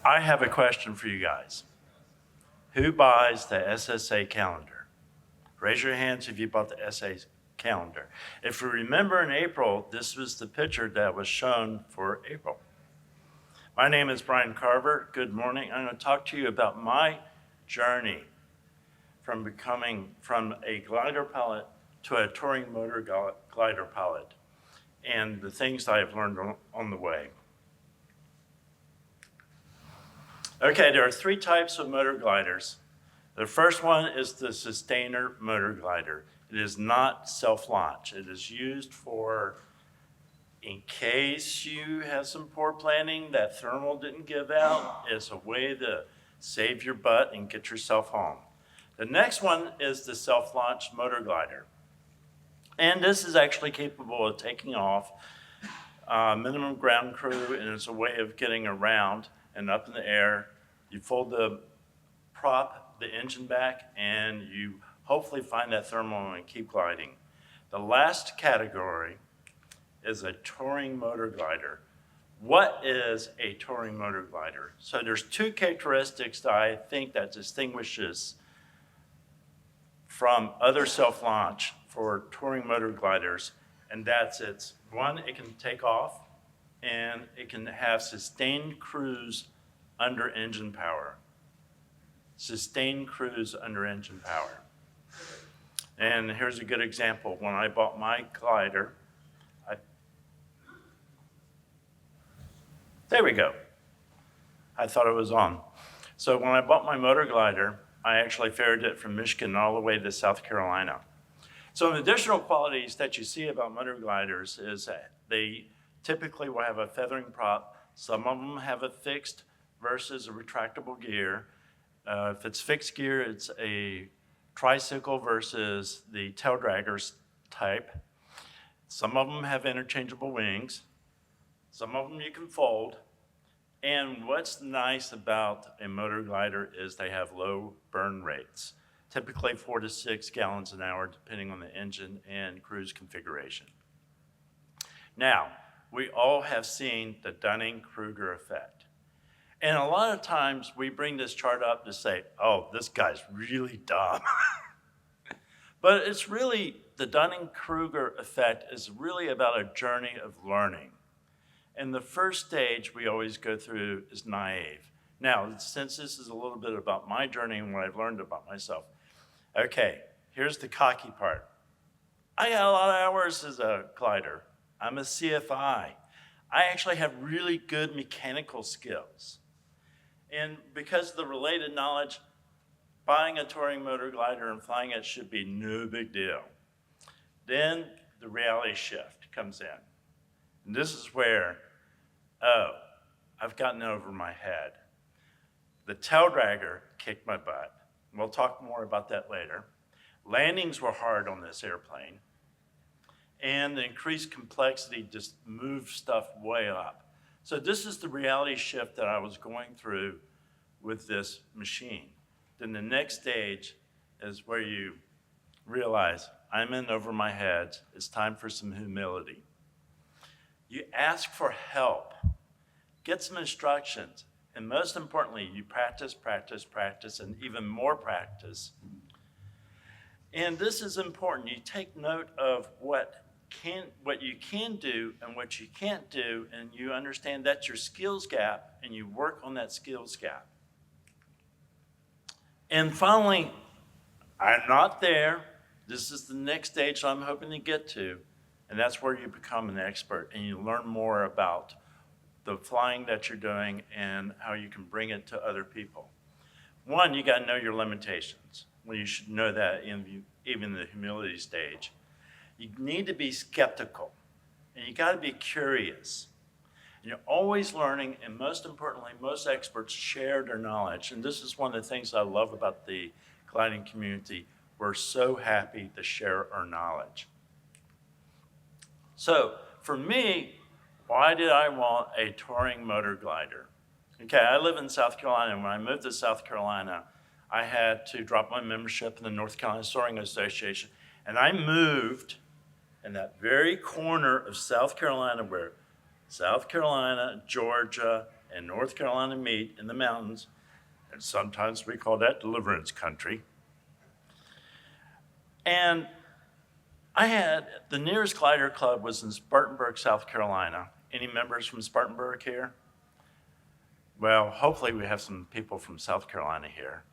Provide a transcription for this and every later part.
I have a question for you guys. Who buys the SSA calendar? Raise your hands if you bought the SA calendar. If you remember in April, this was the picture that was shown for April. My name is Brian Carver. Good morning. I'm going to talk to you about my journey from becoming from a glider pilot to a touring motor glider pilot and the things that I've learned on the way. Okay, there are three types of motor gliders. The first one is the sustainer motor glider. It is not self-launch. It is used for, in case you have some poor planning, that thermal didn't give out, it's a way to save your butt and get yourself home. The next one is the self-launch motor glider. And this is actually capable of taking off, minimum ground crew, and it's a way of getting around and up in the air. You fold the prop, the engine back, and you hopefully find that thermal and keep gliding. The last category is a touring motor glider. What is a touring motor glider? So there's two characteristics that I think that distinguishes from other self-launch for touring motor gliders, and that's it's one, it can take off, and it can have sustained cruise under engine power. Sustained cruise under engine power. And here's a good example. When I bought my glider, there we go. I thought it was on. So when I bought my motor glider, I actually ferried it from Michigan all the way to South Carolina. So the additional qualities that you see about motor gliders is that they typically will have a feathering prop. Some of them have a fixed versus a retractable gear. If it's fixed gear, it's a tricycle versus the tail draggers type. Some of them have interchangeable wings. Some of them you can fold. And what's nice about a motor glider is they have low burn rates, typically 4 to 6 gallons an hour, depending on the engine and cruise configuration. Now, we all have seen the Dunning-Kruger effect. And a lot of times we bring this chart up to say, oh, this guy's really dumb. But it's really, the Dunning-Kruger effect is really about a journey of learning. And the first stage we always go through is naive. Now, since this is a little bit about my journey and what I've learned about myself, okay, here's the cocky part. I got a lot of hours as a glider. I'm a CFI. I actually have really good mechanical skills. And because of the related knowledge, buying a touring motor glider and flying it should be no big deal. Then the reality shift comes in. And this is where, oh, I've gotten over my head. The tail dragger kicked my butt. We'll talk more about that later. Landings were hard on this airplane. And the increased complexity just moved stuff way up. So this is the reality shift that I was going through with this machine. Then the next stage is where you realize I'm in over my head. It's time for some humility. You ask for help, get some instructions, and most importantly, you practice, practice, practice, and even more practice. And this is important. You take note of what you can do and what you can't do, and you understand that's your skills gap, and you work on that skills gap. And finally, I'm not there. This is the next stage I'm hoping to get to. And that's where you become an expert and you learn more about the flying that you're doing and how you can bring it to other people. One, you got to know your limitations. Well, you should know that in even the humility stage. You need to be skeptical and you got to be curious. And you're always learning, and most importantly, most experts share their knowledge. And this is one of the things I love about the gliding community. We're so happy to share our knowledge. So for me, why did I want a touring motor glider? Okay, I live in South Carolina. When I moved to South Carolina, I had to drop my membership in the North Carolina Soaring Association. And I moved in that very corner of South Carolina where South Carolina, Georgia, and North Carolina meet in the mountains, and sometimes we call that deliverance country. And the nearest glider club was in Spartanburg, South Carolina. Any members from Spartanburg here? Well, hopefully we have some people from South Carolina here.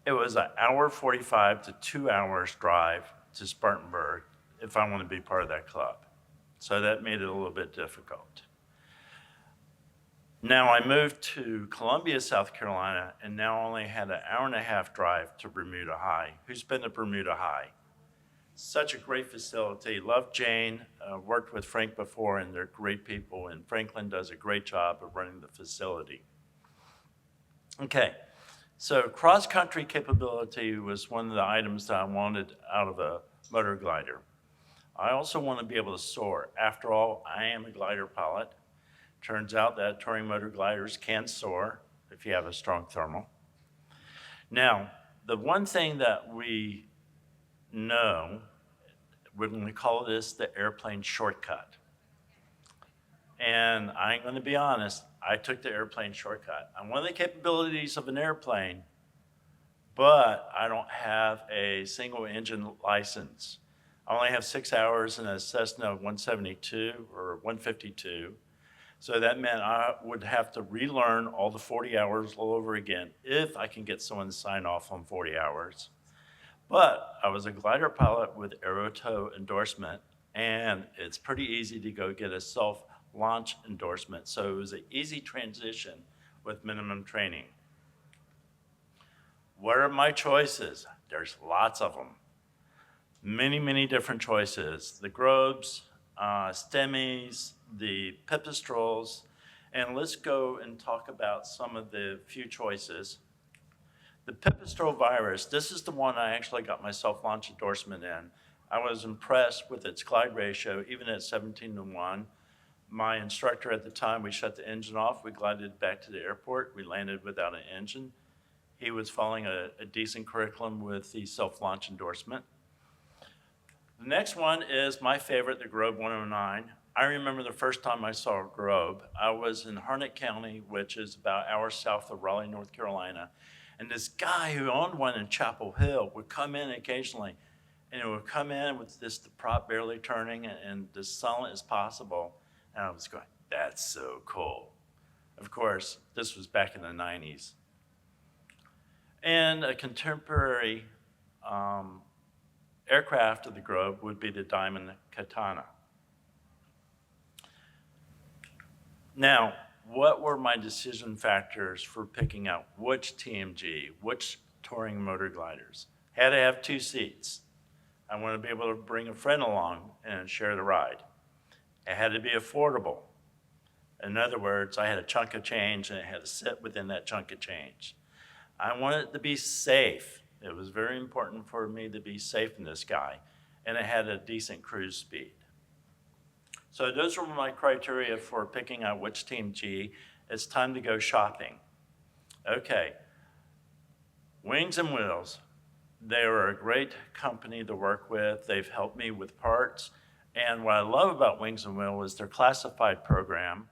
It was an hour 45 to 2 hours drive to Spartanburg if I want to be part of that club. So that made it a little bit difficult. Now I moved to Columbia, South Carolina, and now only had an hour and a half drive to Bermuda High. Who's been to Bermuda High? Such a great facility. Love Jane, worked with Frank before, and they're great people, and Franklin does a great job of running the facility. Okay, so cross-country capability was one of the items that I wanted out of a motor glider. I also want to be able to soar. After all, I am a glider pilot. Turns out that touring motor gliders can soar if you have a strong thermal. Now, the one thing that we know, when we call this the airplane shortcut. And I'm going to be honest, I took the airplane shortcut. I want the capabilities of an airplane, but I don't have a single engine license. I only have 6 hours in a Cessna 172 or 152. So that meant I would have to relearn all the 40 hours all over again if I can get someone to sign off on 40 hours. But I was a glider pilot with Aerotow endorsement, and it's pretty easy to go get a self-launch endorsement. So it was an easy transition with minimum training. What are my choices? There's lots of them. Many, many different choices. The Grobes, STEMIs, the Pipistrels, and let's go and talk about some of the few choices. The Pipistrel virus, this is the one I actually got my self-launch endorsement in. I was impressed with its glide ratio, even at 17-to-1. My instructor at the time, we shut the engine off, we glided back to the airport, we landed without an engine. He was following a decent curriculum with the self-launch endorsement. The next one is my favorite, the Grobe 109. I remember the first time I saw a Grobe. I was in Harnett County, which is about an hour south of Raleigh, North Carolina. And this guy who owned one in Chapel Hill would come in occasionally, and it would come in with the prop barely turning and as silent as possible. And I was going, that's so cool. Of course, this was back in the 90s. And a contemporary aircraft of the Grobe would be the Diamond Katana. Now, what were my decision factors for picking out which TMG, which touring motor gliders? Had to have 2 seats. I wanted to be able to bring a friend along and share the ride. It had to be affordable. In other words, I had a chunk of change and it had to sit within that chunk of change. I wanted it to be safe. It was very important for me to be safe in this guy, and it had a decent cruise speed. So those were my criteria for picking out which TMG. It's time to go shopping. Okay, Wings and Wheels. They were a great company to work with. They've helped me with parts. And what I love about Wings and Wheels is their classified program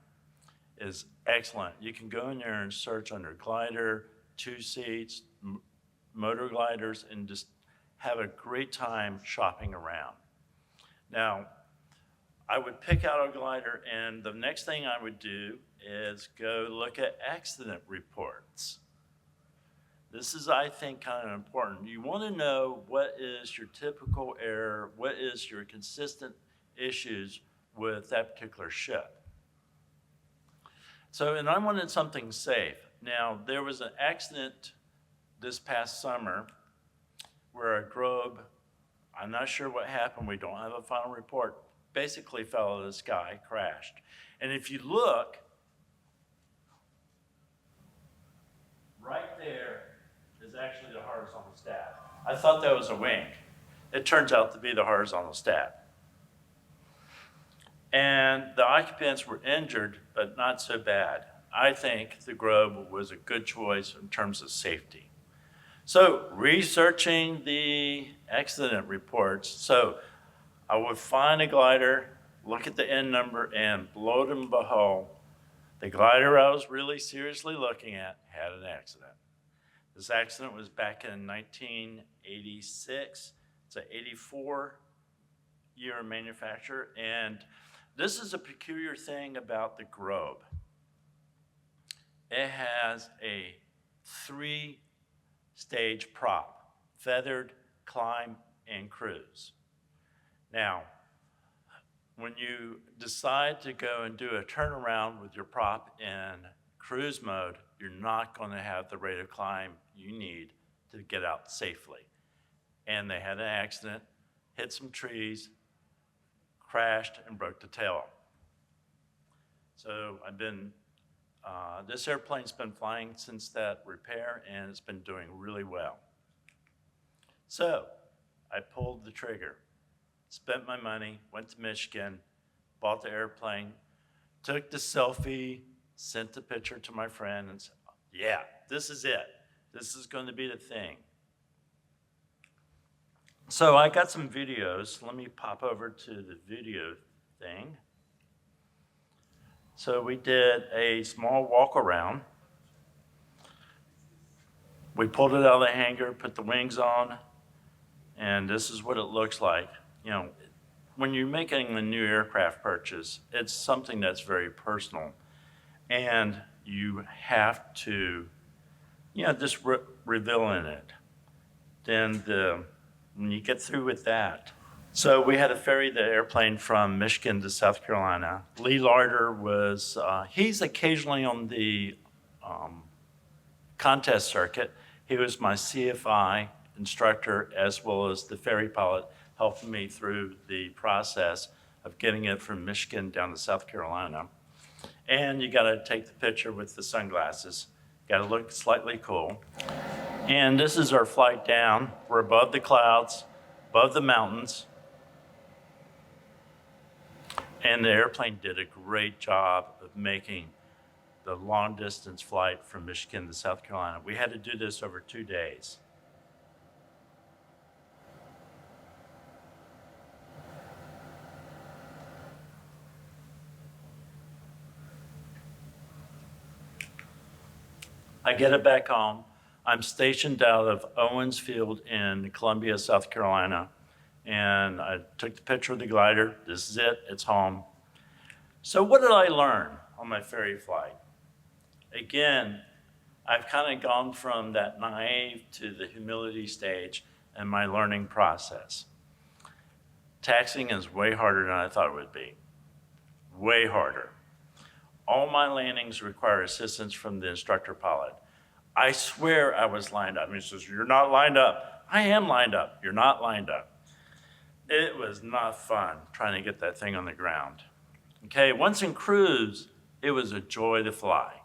is excellent. You can go in there and search under glider, 2 seats, motor gliders, and just have a great time shopping around. Now, I would pick out a glider, and the next thing I would do is go look at accident reports. This is, I think, kind of important. You want to know what is your typical error, what is your consistent issues with that particular ship. So, and I wanted something safe. Now, there was an accident this past summer where a Grobe, I'm not sure what happened, we don't have a final report, basically fell out of the sky, crashed. And if you look, right there is actually the horizontal stab. I thought that was a wing. It turns out to be the horizontal stab. And the occupants were injured, but not so bad. I think the Grobe was a good choice in terms of safety. So researching the accident reports, so I would find a glider, look at the N number, and lo and behold, The glider I was really seriously looking at had an accident. This accident was back in 1986. It's an 84-year manufacture, and this is a peculiar thing about the Grove. It has a 3-stage prop: feathered, climb, and cruise. Now, when you decide to go and do a turnaround with your prop in cruise mode, you're not going to have the rate of climb you need to get out safely. And they had an accident, hit some trees, crashed, and broke the tail. So this airplane's been flying since that repair, and it's been doing really well. So I pulled the trigger, spent my money, went to Michigan, bought the airplane, took the selfie, sent the picture to my friend, and said, yeah, this is it. This is going to be the thing. So I got some videos. Let me pop over to the video thing. So we did a small walk around. We pulled it out of the hangar, put the wings on, and this is what it looks like. You know, when you're making a new aircraft purchase, it's something that's very personal, and you have to, just reveal in it. Then when you get through with that, so we had to ferry the airplane from Michigan to South Carolina. Lee Larder was, he's occasionally on the contest circuit. He was my CFI instructor as well as the ferry pilot, helping me through the process of getting it from Michigan down to South Carolina. And you gotta take the picture with the sunglasses. Gotta look slightly cool. And this is our flight down. We're above the clouds, above the mountains. And the airplane did a great job of making the long distance flight from Michigan to South Carolina. We had to do this over 2 days. I get it back home. I'm stationed out of Owens Field in Columbia, South Carolina. And I took the picture of the glider. This is it, it's home. So what did I learn on my ferry flight? Again, I've kind of gone from that naive to the humility stage in my learning process. Taxiing is way harder than I thought it would be. Way harder. All my landings require assistance from the instructor pilot. I swear I was lined up. He says, "You're not lined up." I am lined up. You're not lined up. It was not fun trying to get that thing on the ground. Okay, once in cruise, it was a joy to fly.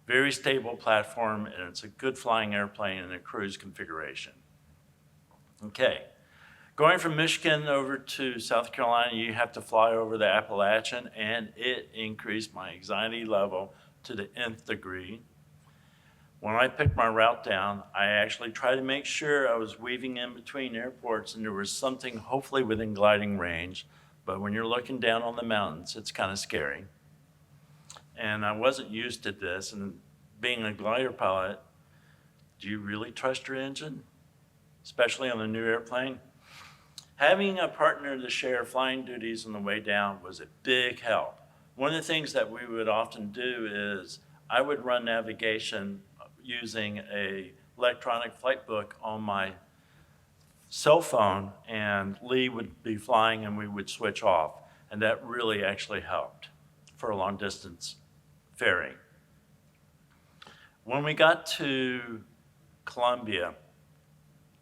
Very stable platform, and it's a good flying airplane in a cruise configuration. Okay, going from Michigan over to South Carolina, you have to fly over the Appalachian, and it increased my anxiety level to the nth degree. When I picked my route down, I actually tried to make sure I was weaving in between airports and there was something hopefully within gliding range. But when you're looking down on the mountains, it's kind of scary. And I wasn't used to this. And being a glider pilot, do you really trust your engine? Especially on a new airplane? Having a partner to share flying duties on the way down was a big help. One of the things that we would often do is I would run navigation using a electronic flight book on my cell phone, and Lee would be flying and we would switch off. And that really actually helped for a long distance ferry. When we got to Columbia,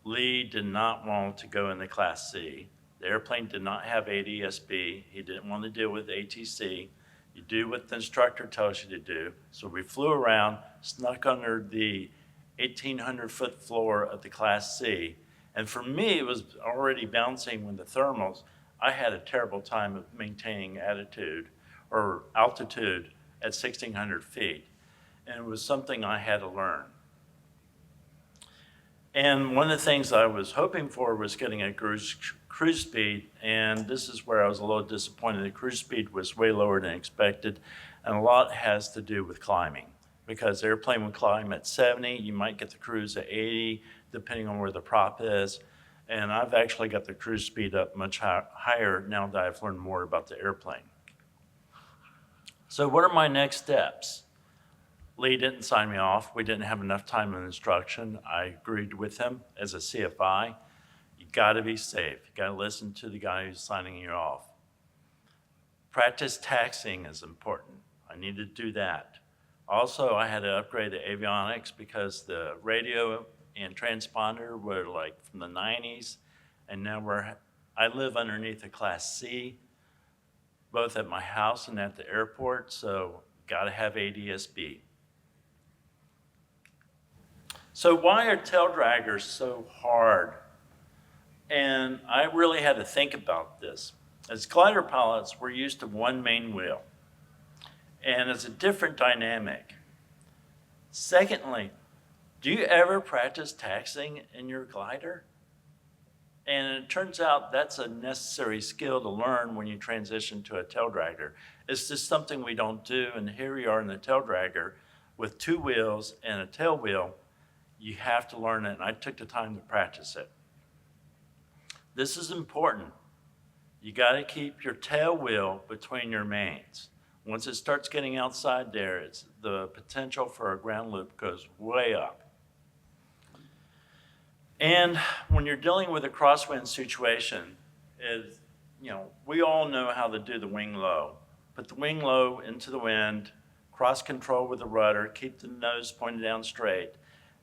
Lee did not want to go in the Class C. The airplane did not have ADS-B. He didn't want to deal with ATC. You do what the instructor tells you to do. So we flew around, snuck under the 1,800-foot floor of the Class C. And for me, it was already bouncing with the thermals. I had a terrible time of maintaining altitude at 1,600 feet. And it was something I had to learn. And one of the things I was hoping for was getting a cruise speed, and this is where I was a little disappointed. The cruise speed was way lower than expected, and a lot has to do with climbing, because the airplane would climb at 70, you might get the cruise at 80, depending on where the prop is. And I've actually got the cruise speed up much higher now that I've learned more about the airplane. So what are my next steps? Lee didn't sign me off. We didn't have enough time in instruction. I agreed with him as a CFI. You gotta be safe. You gotta listen to the guy who's signing you off. Practice taxiing is important. I need to do that. Also, I had to upgrade the avionics because the radio and transponder were like from the 90s, and now I live underneath a Class C, both at my house and at the airport, so gotta have ADS-B. So why are tail draggers so hard? And I really had to think about this. As glider pilots, we're used to one main wheel, and it's a different dynamic. Secondly, do you ever practice taxiing in your glider? And it turns out that's a necessary skill to learn when you transition to a tail dragger. It's just something we don't do, and here we are in the tail dragger with 2 wheels and a tail wheel. You have to learn it, and I took the time to practice it. This is important. You gotta keep your tail wheel between your mains. Once it starts getting outside there, the potential for a ground loop goes way up. And when you're dealing with a crosswind situation, we all know how to do the wing low. Put the wing low into the wind, cross control with the rudder, keep the nose pointed down straight.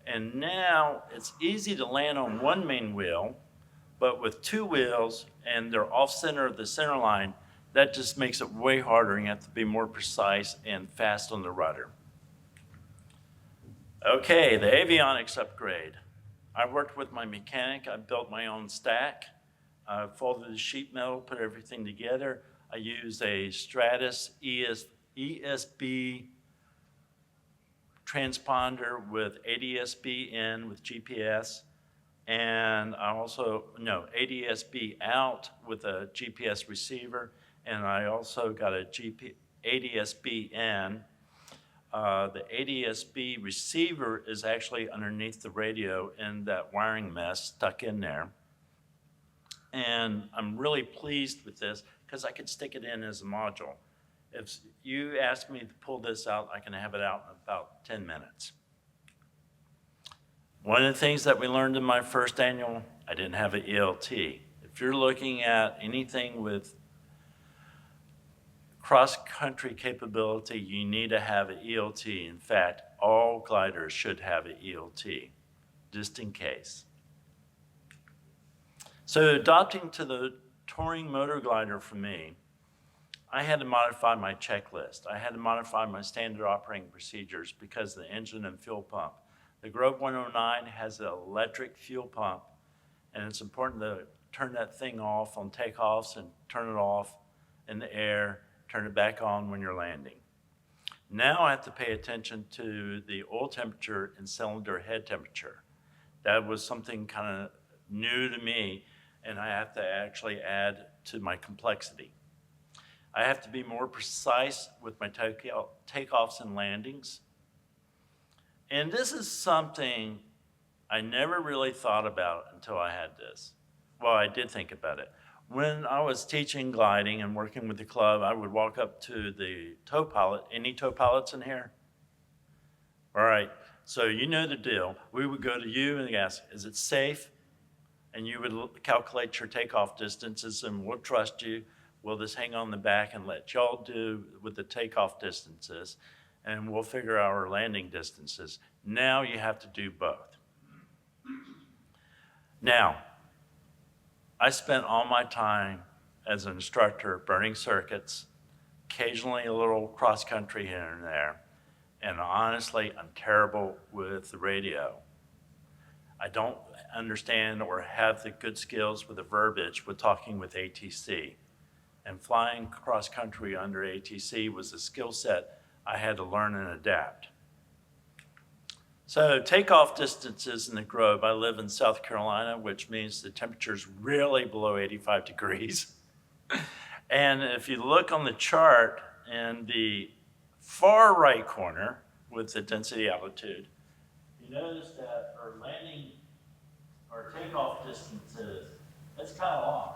And now it's easy to land on one main wheel, but with 2 wheels and they're off center of the center line, that just makes it way harder, and you have to be more precise and fast on the rudder. Okay, the avionics upgrade. I worked with my mechanic. I built my own stack. I folded the sheet metal, put everything together. I used a Stratus ESB transponder with ADS-B in with GPS, and ADS-B out with a GPS receiver, and I also got a ADS-B in. The ADS-B receiver is actually underneath the radio in that wiring mesh stuck in there. And I'm really pleased with this because I could stick it in as a module. If you ask me to pull this out, I can have it out in about 10 minutes. One of the things that we learned in my first annual, I didn't have an ELT. If you're looking at anything with cross-country capability, you need to have an ELT. In fact, all gliders should have an ELT, just in case. So adopting to the touring motor glider for me, I had to modify my checklist. I had to modify my standard operating procedures because of the engine and fuel pump. The Grove 109 has an electric fuel pump, and it's important to turn that thing off on takeoffs and turn it off in the air, turn it back on when you're landing. Now I have to pay attention to the oil temperature and cylinder head temperature. That was something kind of new to me, and I have to actually add to my complexity. I have to be more precise with my takeoffs and landings. And this is something I never really thought about until I had this. Well, I did think about it. When I was teaching gliding and working with the club, I would walk up to the tow pilot. Any tow pilots in here? All right, so you know the deal. We would go to you and ask, is it safe? And you would calculate your takeoff distances, and we'll trust you. We'll just hang on the back and let y'all do with the takeoff distances, and we'll figure out our landing distances. Now you have to do both. Now, I spent all my time as an instructor burning circuits, occasionally a little cross-country here and there, and honestly, I'm terrible with the radio. I don't understand or have the good skills with the verbiage with talking with ATC. And flying cross-country under ATC was a skill set I had to learn and adapt. So takeoff distances in the Grove, I live in South Carolina, which means the temperature's rarely below 85 degrees. And if you look on the chart in the far right corner with the density altitude, you notice that our landing or takeoff distances, it's kind of long.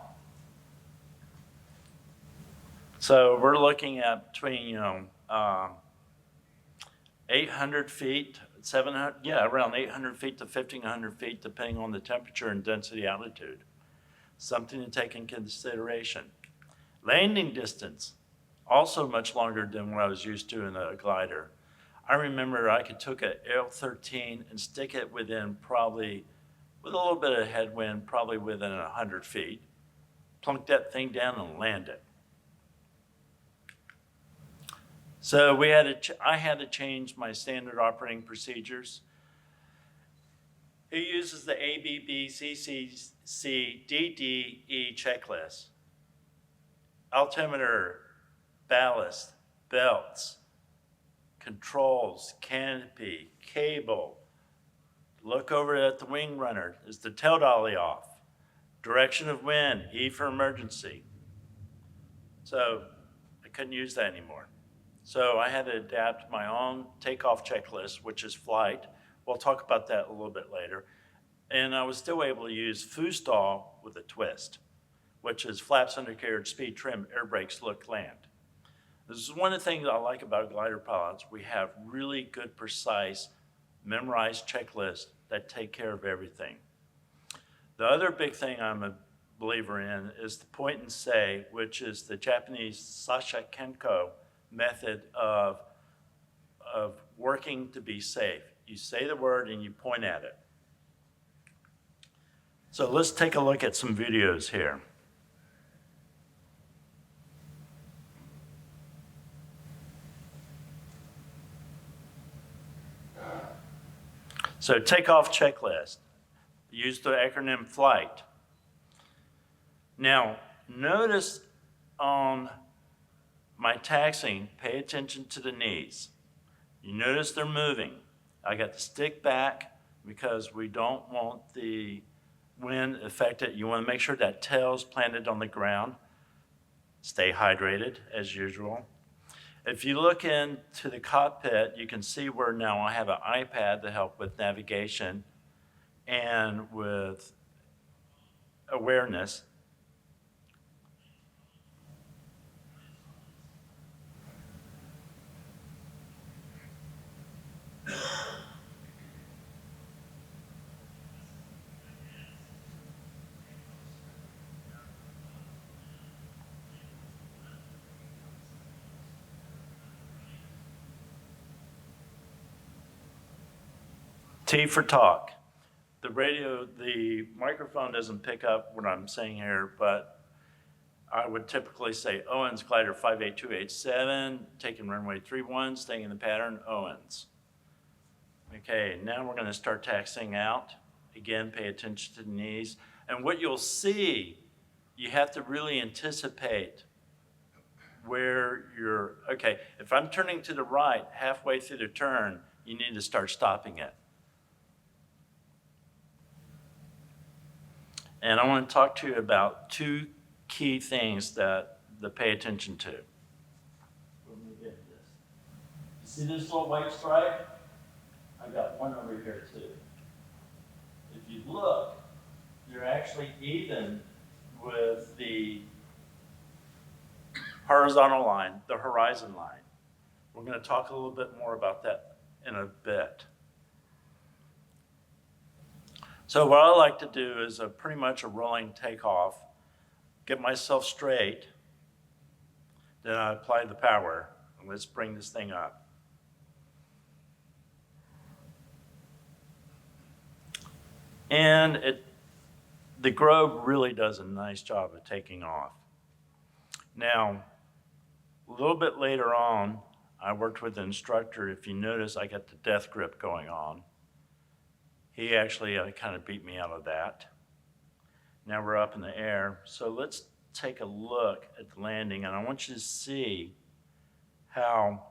So we're looking at between, 800 feet, 700, yeah, around 800 feet to 1,500 feet, depending on the temperature and density altitude. Something to take in consideration. Landing distance, also much longer than what I was used to in a glider. I remember I could took an L-13 and stick it within probably, with a little bit of headwind, probably within 100 feet, plunk that thing down and land it. So I had to change my standard operating procedures. It uses the ABBCCCDDE checklist. Altimeter, ballast, belts, controls, canopy, cable. Look over at the wing runner. Is the tail dolly off? Direction of wind, E for emergency. So I couldn't use that anymore. So I had to adapt my own takeoff checklist, which is flight. We'll talk about that a little bit later. And I was still able to use foostall with a twist, which is flaps, undercarriage, speed, trim, air brakes, look, land. This is one of the things I like about glider pilots. We have really good, precise, memorized checklists that take care of everything. The other big thing I'm a believer in is the point and say, which is the Japanese Sasha Kenko method of working to be safe. You say the word and you point at it. So let's take a look at some videos here. So takeoff checklist. Use the acronym FLIGHT. Now, notice on my taxiing, pay attention to the knees. You notice they're moving. I got the stick back because we don't want the wind affected. You want to make sure that tail's planted on the ground. Stay hydrated as usual. If you look into the cockpit, you can see where now I have an iPad to help with navigation and with awareness. T for talk. The microphone doesn't pick up what I'm saying here, but I would typically say Owens glider 58287, taking runway 31, staying in the pattern, Owens. Okay, now we're gonna start taxiing out. Again, pay attention to the knees. And what you'll see, you have to really anticipate where you're, okay, if I'm turning to the right halfway through the turn, you need to start stopping it. And I want to talk to you about two key things that pay attention to. Let me get this. You see this little white stripe? I got one over here too. If you look, you're actually even with the horizontal line, the horizon line. We're going to talk a little bit more about that in a bit. So what I like to do is pretty much a rolling takeoff, get myself straight, then I apply the power, and let's bring this thing up. And the Grove really does a nice job of taking off. Now, a little bit later on, I worked with an instructor. If you notice, I got the death grip going on. He actually kind of beat me out of that. Now we're up in the air. So let's take a look at the landing, and I want you to see how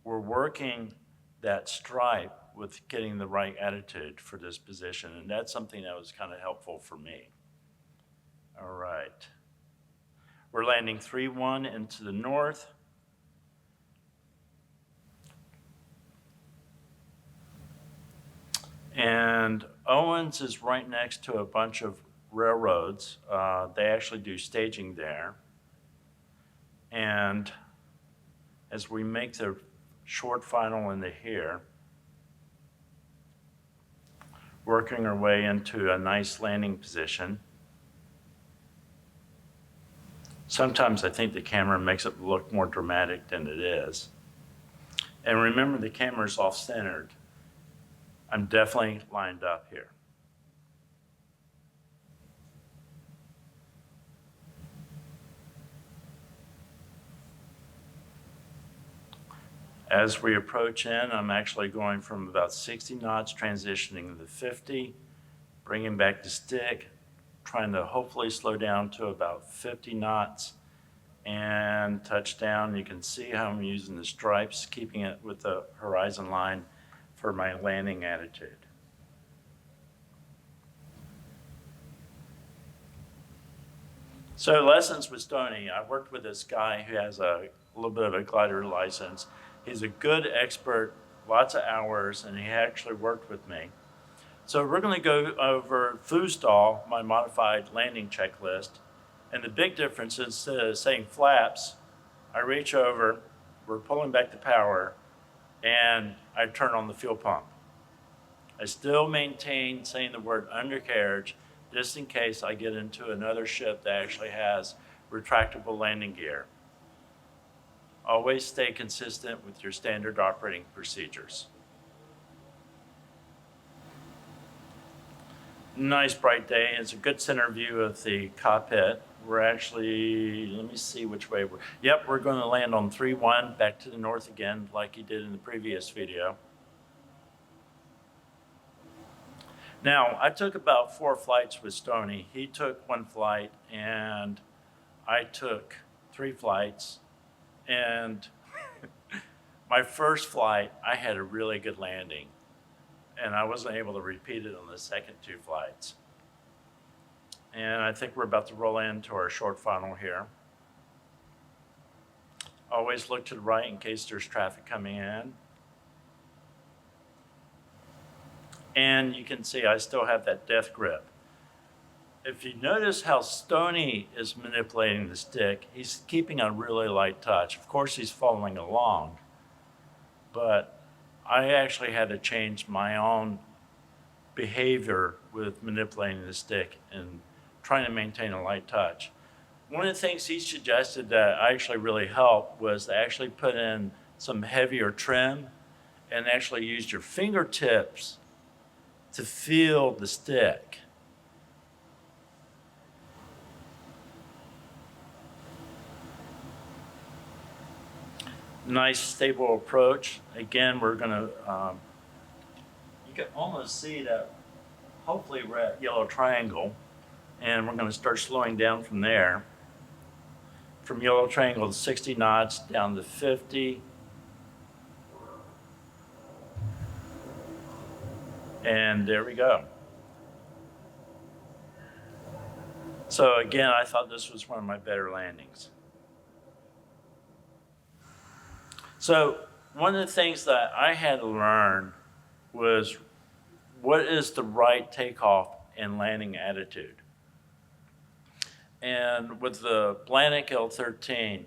we're working that stripe with getting the right attitude for this position, and that's something that was kind of helpful for me. All right. We're landing 3-1 into the north. And Owens is right next to a bunch of railroads. They actually do staging there. And as we make the short final into here, working our way into a nice landing position. Sometimes I think the camera makes it look more dramatic than it is. And remember, the camera's off-centered. I'm definitely lined up here. As we approach in, I'm actually going from about 60 knots, transitioning to 50, bringing back the stick, trying to hopefully slow down to about 50 knots and touch down. You can see how I'm using the stripes, keeping it with the horizon line for my landing attitude. So lessons with Stoney. I worked with this guy who has a little bit of a glider license. He's a good expert, lots of hours, and he actually worked with me. So we're going to go over Foostall, my modified landing checklist. And the big difference is instead of saying flaps, I reach over, we're pulling back the power, and I turn on the fuel pump. I still maintain saying the word undercarriage, just in case I get into another ship that actually has retractable landing gear. Always stay consistent with your standard operating procedures. Nice bright day. It's a good center view of the cockpit. We're actually, let me see which way we're going to land on 3-1 back to the north again, like he did in the previous video. Now, I took about 4 flights with Stoney. He took 1 flight and I took 3 flights. And my first flight, I had a really good landing, and I wasn't able to repeat it on the second 2 flights. And I think we're about to roll into our short final here. Always look to the right in case there's traffic coming in. And you can see I still have that death grip. If you notice how Stoney is manipulating the stick, he's keeping a really light touch. Of course, he's following along, but I actually had to change my own behavior with manipulating the stick and trying to maintain a light touch. One of the things he suggested that actually really helped was to actually put in some heavier trim and actually use your fingertips to feel the stick. Nice stable approach. Again, we're gonna, you can almost see that hopefully we're at yellow triangle, and we're gonna start slowing down from there. From yellow triangle to 60 knots down to 50. And there we go. So again, I thought this was one of my better landings. So one of the things that I had to learn was what is the right takeoff and landing attitude. And with the Blanik L13,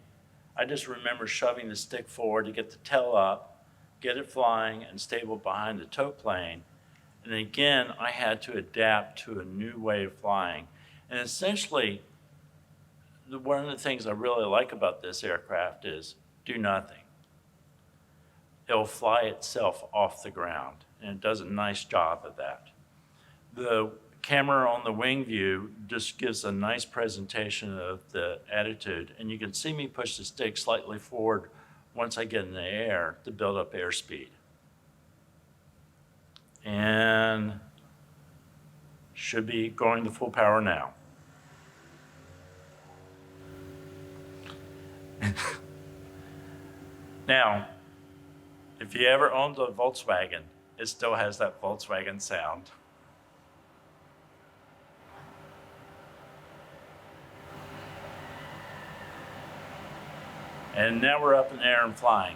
I just remember shoving the stick forward to get the tail up, get it flying and stable behind the tow plane. And again, I had to adapt to a new way of flying. And essentially, one of the things I really like about this aircraft is do nothing. It'll fly itself off the ground, and it does a nice job of that. The camera on the wing view just gives a nice presentation of the attitude, and you can see me push the stick slightly forward once I get in the air to build up airspeed. And should be going to full power now. Now, if you ever owned a Volkswagen, it still has that Volkswagen sound. And now we're up in the air and flying.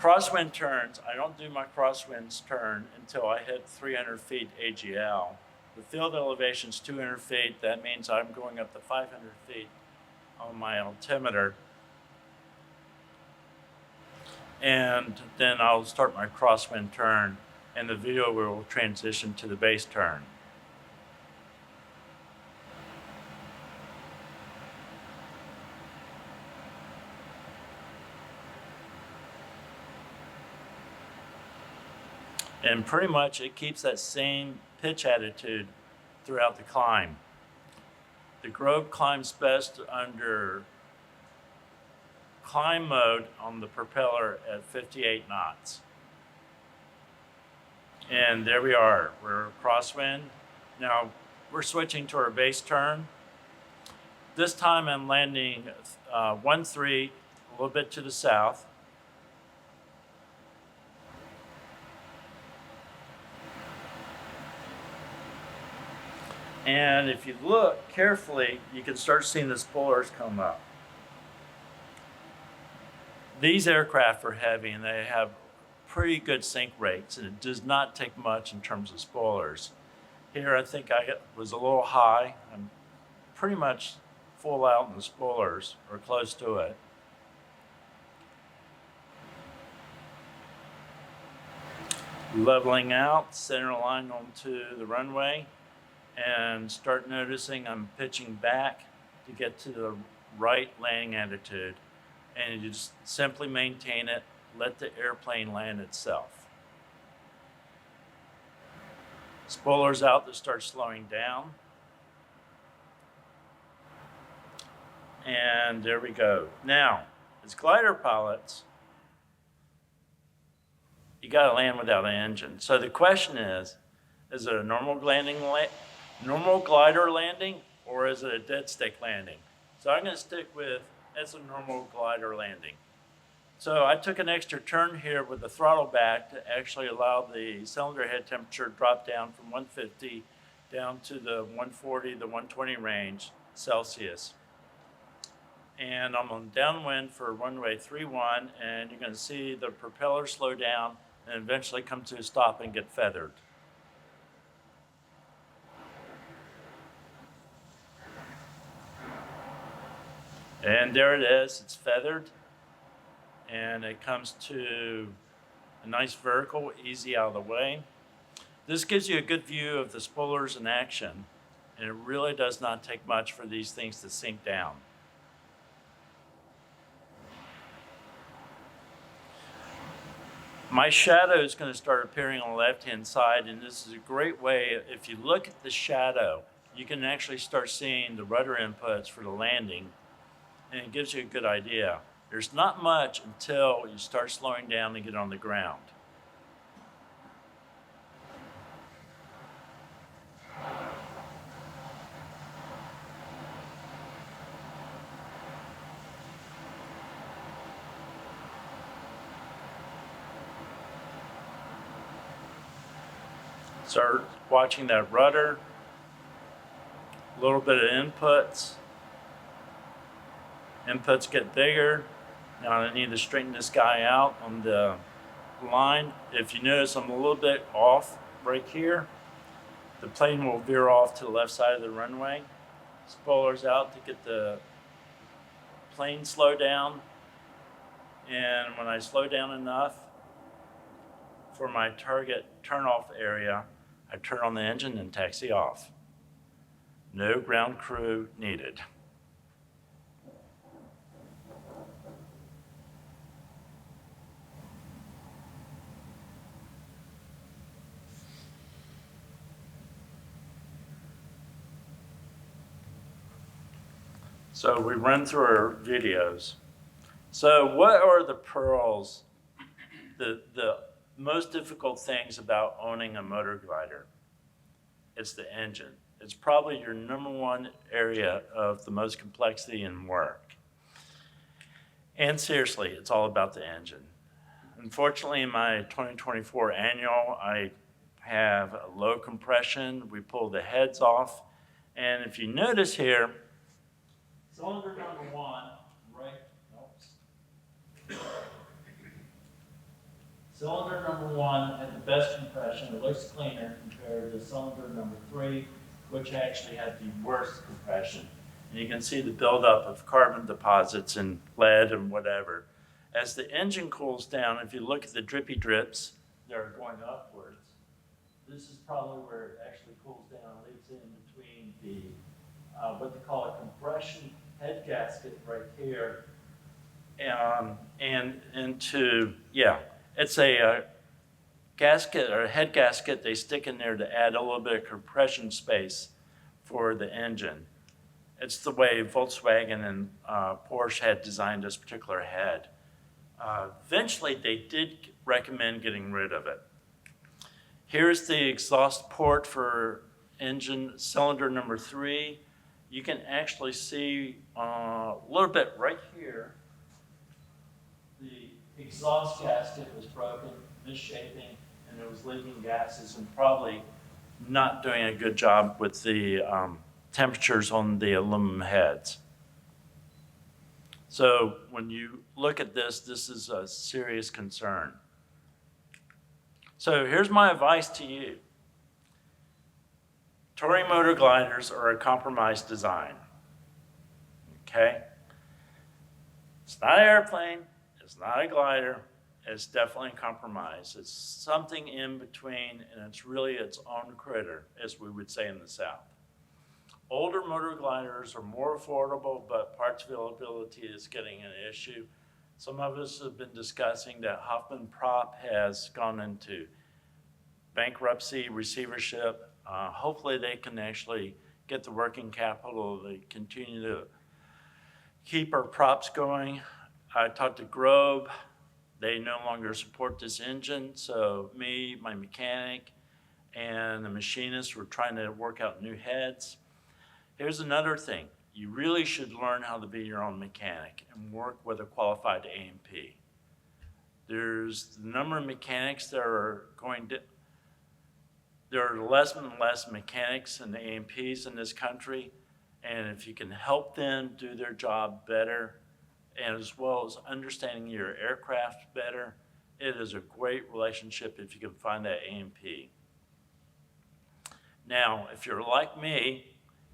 Crosswind turns, I don't do my crosswinds turn until I hit 300 feet AGL. The field elevation is 200 feet. That means I'm going up to 500 feet on my altimeter. And then I'll start my crosswind turn, and the video will transition to the base turn. And pretty much it keeps that same pitch attitude throughout the climb. The Grove climbs best under climb mode on the propeller at 58 knots. And there we are, we're crosswind. Now we're switching to our base turn. This time I'm landing 1-3, a little bit to the south. And if you look carefully, you can start seeing the spoilers come up. These aircraft are heavy and they have pretty good sink rates, and it does not take much in terms of spoilers. Here I think I was a little high. I'm pretty much full out in the spoilers, or close to it. Leveling out, center line onto the runway, and start noticing I'm pitching back to get to the right landing attitude. And you just simply maintain it, let the airplane land itself. Spoilers out to start slowing down. And there we go. Now, as glider pilots, you gotta land without an engine. So the question is it a normal glider landing, or is it a dead stick landing? So I'm gonna stick with, it's a normal glider landing. So I took an extra turn here with the throttle back to actually allow the cylinder head temperature to drop down from 150 down to the 140, the 120 range Celsius. And I'm on downwind for runway 31, and you're gonna see the propeller slow down and eventually come to a stop and get feathered. And there it is, it's feathered, and it comes to a nice vertical, easy out of the way. This gives you a good view of the spoilers in action, and it really does not take much for these things to sink down. My shadow is going to start appearing on the left-hand side, and this is a great way, if you look at the shadow, you can actually start seeing the rudder inputs for the landing, and it gives you a good idea. There's not much until you start slowing down and get on the ground. Start watching that rudder, a little bit of inputs. Inputs get bigger. Now I need to straighten this guy out on the line. If you notice, I'm a little bit off right here. The plane will veer off to the left side of the runway. Spoilers out to get the plane slow down. And when I slow down enough for my target turn-off area, I turn on the engine and taxi off. No ground crew needed. So we run through our videos. So what are the pearls, the most difficult things about owning a motor glider? It's the engine. It's probably your number one area of the most complexity and work. And seriously, it's all about the engine. Unfortunately, in my 2024 annual, I have a low compression. We pull the heads off. And if you notice here, cylinder number one, cylinder number one had the best compression. It looks cleaner compared to cylinder number three, which actually had the worst compression. And you can see the buildup of carbon deposits and lead and whatever. As the engine cools down, if you look at the drippy drips, they're going upwards. This is probably where it actually cools down, leads in between the, what they call a compression head gasket right here, and into, it's a gasket or a head gasket they stick in there to add a little bit of compression space for the engine. It's the way Volkswagen and Porsche had designed this particular head. Eventually, they did recommend getting rid of it. Here's the exhaust port for engine cylinder number three. You can actually see a little bit right here. The exhaust gasket was broken, misshaping, and it was leaking gases and probably not doing a good job with the temperatures on the aluminum heads. So when you look at this, this is a serious concern. So here's my advice to you. Touring motor gliders are a compromised design, okay? It's not an airplane, it's not a glider, it's definitely a compromise. It's something in between, and it's really its own critter, as we would say in the South. Older motor gliders are more affordable, but parts availability is getting an issue. Some of us have been discussing that Hoffman Prop has gone into bankruptcy, receivership. Hopefully they can actually get the working capital to continue to keep our props going. I talked to Grove. They no longer support this engine, so me, my mechanic, and the machinist were trying to work out new heads. Here's another thing. You really should learn how to be your own mechanic and work with a qualified A&P. There's the number of mechanics that are there are less and less mechanics and A&Ps in this country, and if you can help them do their job better, and as well as understanding your aircraft better, it is a great relationship if you can find that A&P. Now, if you're like me,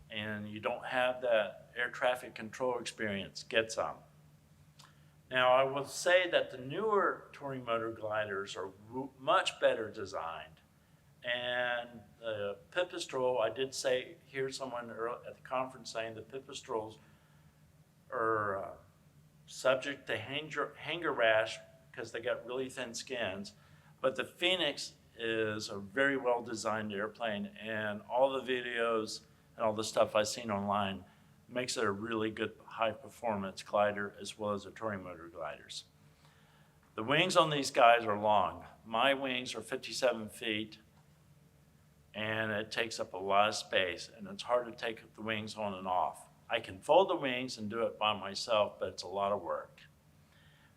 and you don't have that air traffic control experience, get some. Now, I will say that the newer touring motor gliders are much better designed. And the Pipistrel, I did hear someone at the conference saying the Pipistrels are subject to hanger rash because they got really thin skins. But the Phoenix is a very well designed airplane, and all the videos and all the stuff I've seen online makes it a really good high performance glider as well as the touring motor gliders. The wings on these guys are long. My wings are 57 feet and it takes up a lot of space and it's hard to take the wings on and off. I can fold the wings and do it by myself, but it's a lot of work.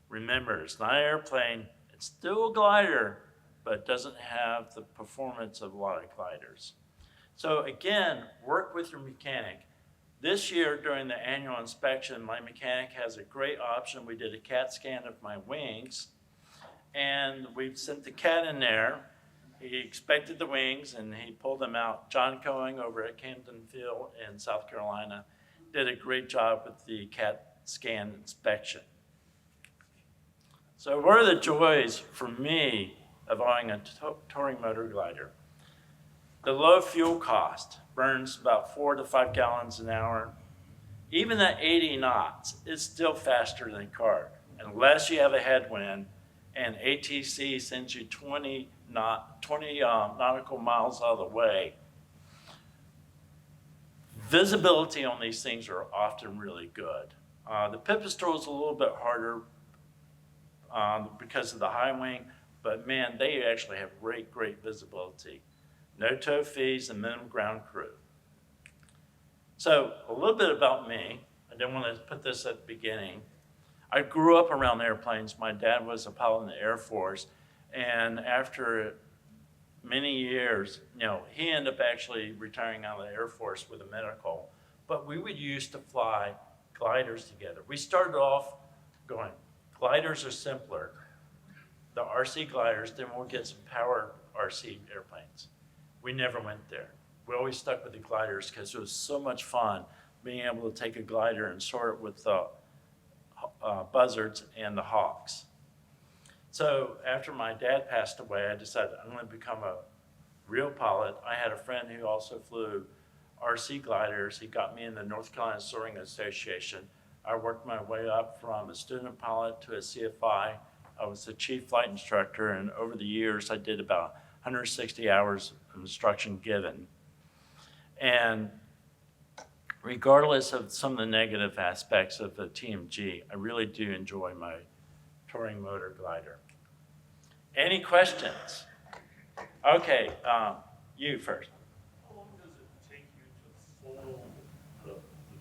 Remember, it's not an airplane, it's still a glider, but it doesn't have the performance of a lot of gliders. So again, work with your mechanic. This year during the annual inspection, my mechanic has a great option. We did a CAT scan of my wings and we sent the CAT in there. He expected the wings and he pulled them out. John Cohen over at Camden Field in South Carolina did a great job with the CAT scan inspection. So what are the joys for me of owning a touring motor glider? The low fuel cost, burns about 4 to 5 gallons an hour. Even at 80 knots, it's still faster than a car, unless you have a headwind and ATC sends you 20 nautical miles out of the way. Visibility on these things are often really good. The Pipistrel is a little bit harder because of the high wing, but man, they actually have great visibility. No tow fees and minimum ground crew. So a little bit about me. I didn't want to put this at the beginning. I grew up around airplanes. My dad was a pilot in the Air Force, and after many years, he ended up actually retiring out of the Air Force with a medical, but we would used to fly gliders together. We started off going, gliders are simpler. The RC gliders, then we'll get some power RC airplanes. We never went there. We always stuck with the gliders because it was so much fun being able to take a glider and soar it with the buzzards and the hawks. So after my dad passed away, I decided I'm going to become a real pilot. I had a friend who also flew RC gliders. He got me in the North Carolina Soaring Association. I worked my way up from a student pilot to a CFI. I was the chief flight instructor, and over the years, I did about 160 hours of instruction given. And regardless of some of the negative aspects of the TMG, I really do enjoy my touring motor glider. Any questions? Okay, you first. How long does it take you to fold the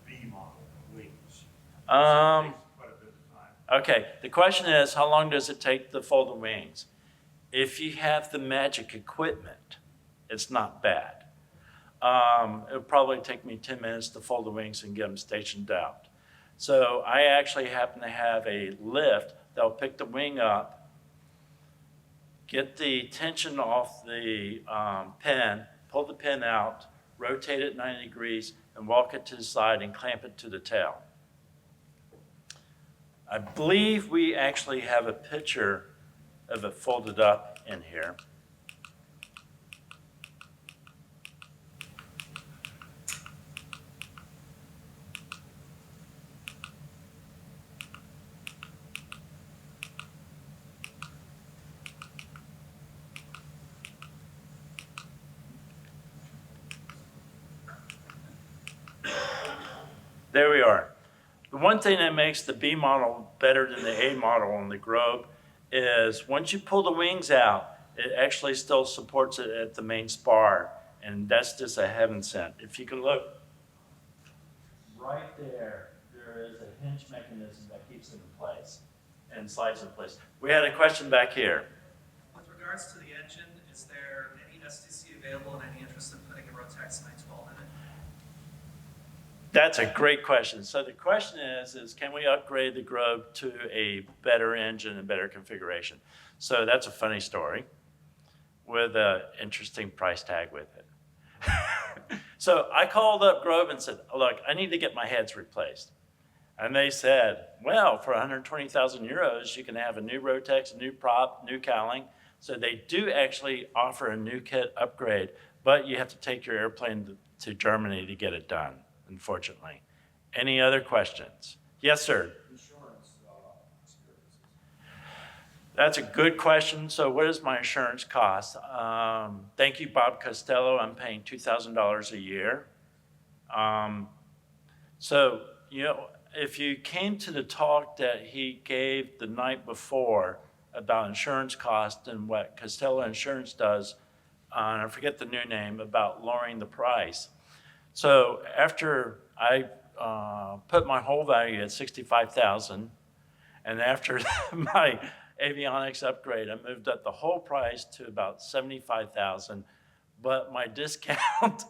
B model wings? It takes quite a bit of time. Okay, the question is, how long does it take to fold the wings? If you have the magic equipment, it's not bad. It'll probably take me 10 minutes to fold the wings and get them stationed out. So I actually happen to have a lift that'll pick the wing up, get the tension off the pin, pull the pin out, rotate it 90 degrees, and walk it to the side and clamp it to the tail. I believe we actually have a picture of it folded up in here. There we are. The one thing that makes the B model better than the A model on the Grove is once you pull the wings out, it actually still supports it at the main spar, and that's just a heaven sent. If you can look right there, there is a hinge mechanism that keeps it in place and slides in place. We had a question back here. With regards to the engine, is there any STC available and any interest in putting a Rotax 912 in it? That's a great question. So the question is can we upgrade the Grove to a better engine and better configuration? So that's a funny story with an interesting price tag with it. So I called up Grove and said, look, I need to get my heads replaced. And they said, well, for 120,000 euros, you can have a new Rotex, a new prop, new cowling. So they do actually offer a new kit upgrade, but you have to take your airplane to Germany to get it done, unfortunately. Any other questions? Yes, sir. Insurance experiences. That's a good question. So what does my insurance cost? Thank you, Bob Costello. I'm paying $2,000 a year. So, if you came to the talk that he gave the night before about insurance cost and what Costello Insurance does, and I forget the new name, about lowering the price. So after I put my whole value at $65,000, and after my avionics upgrade, I moved up the whole price to about $75,000, but my discount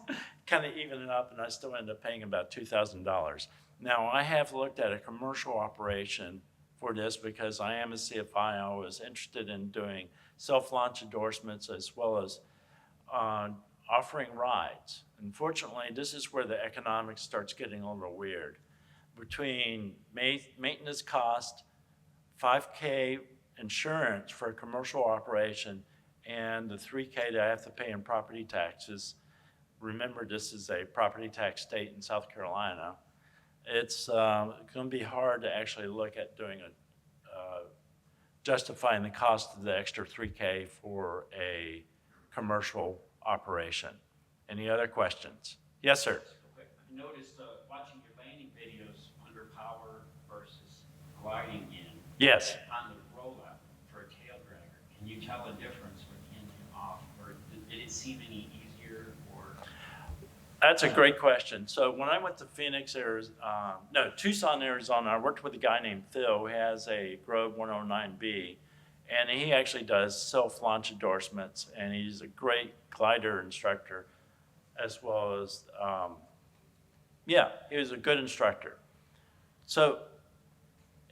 kind of evened it up, and I still ended up paying about $2,000. Now, I have looked at a commercial operation for this because I am a CFI. I was interested in doing self-launch endorsements as well as offering rides. Unfortunately, this is where the economics starts getting a little weird. Between maintenance cost, $5K insurance for a commercial operation, and the $3K that I have to pay in property taxes. Remember, this is a property tax state in South Carolina. It's going to be hard to actually look at doing justifying the cost of the extra $3K for a commercial operation. Any other questions? Yes, sir. I noticed watching your landing videos under power versus gliding in. Yes. On the rollout for a tail dragger, can you tell the difference with engine off, or did it seem any easier? Or That's a great question. So when I went to Tucson, Arizona, I worked with a guy named Phil who has a Grove 109B, and he actually does self-launch endorsements, and he's a great glider instructor as well as, he was a good instructor. So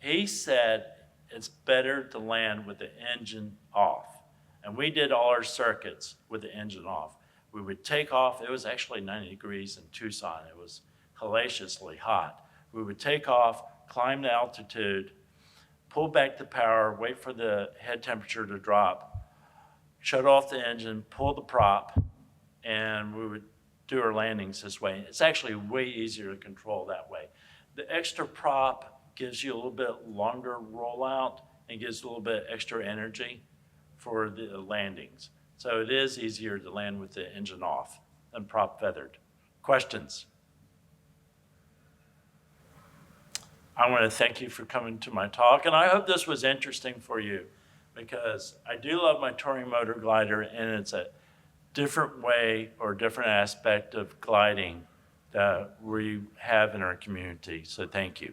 he said it's better to land with the engine off. And we did all our circuits with the engine off. We would take off. It was actually 90 degrees in Tucson. It was hellaciously hot. We would take off, climb the altitude, pull back the power, wait for the head temperature to drop, shut off the engine, pull the prop, and we would do our landings this way. It's actually way easier to control that way. The extra prop gives you a little bit longer rollout and gives a little bit extra energy for the landings. So it is easier to land with the engine off than prop feathered. Questions? I want to thank you for coming to my talk, and I hope this was interesting for you because I do love my touring motor glider, and it's a different way or different aspect of gliding that we have in our community. So thank you.